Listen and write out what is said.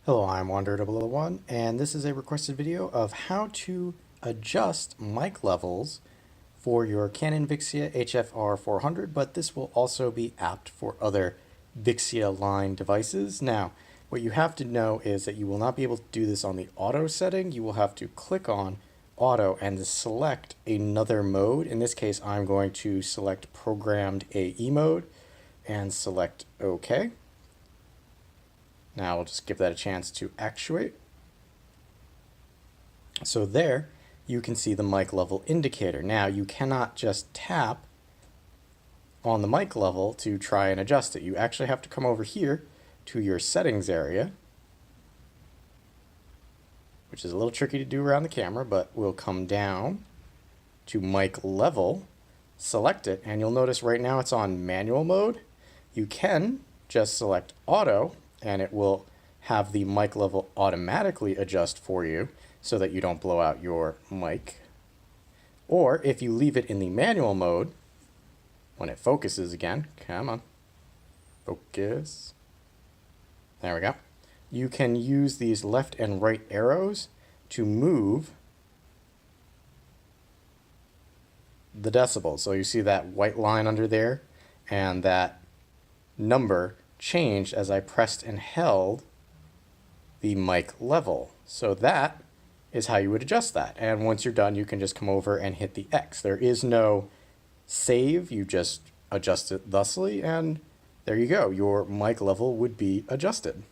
Hello, I'm Wander001, and this is a requested video of how to adjust mic levels for your Canon Vixia HF R400, but this will also be apt for other Vixia line devices. Now, what you have to know is that you will not be able to do this on the auto setting. You will have to click on auto and select another mode. In this case, I'm going to select programmed AE mode and select OK. Now we'll just give that a chance to actuate. So there you can see the mic level indicator. Now you cannot just tap on the mic level to try and adjust it. You actually have to come over here to your settings area, which is a little tricky to do around the camera, but we'll come down to mic level, select it, and you'll notice right now it's on manual mode. You can just select auto and it will have the mic level automatically adjust for you so that you don't blow out your mic. Or if you leave it in the manual mode, when it focuses again, come on, focus, there we go, you can use these left and right arrows to move the decibels. So you see that white line under there, and that number changed as I pressed and held the mic level. So that is how you would adjust that. And once you're done, you can just come over and hit the X. There is no save, you just adjust it thusly, and there you go. Your mic level would be adjusted.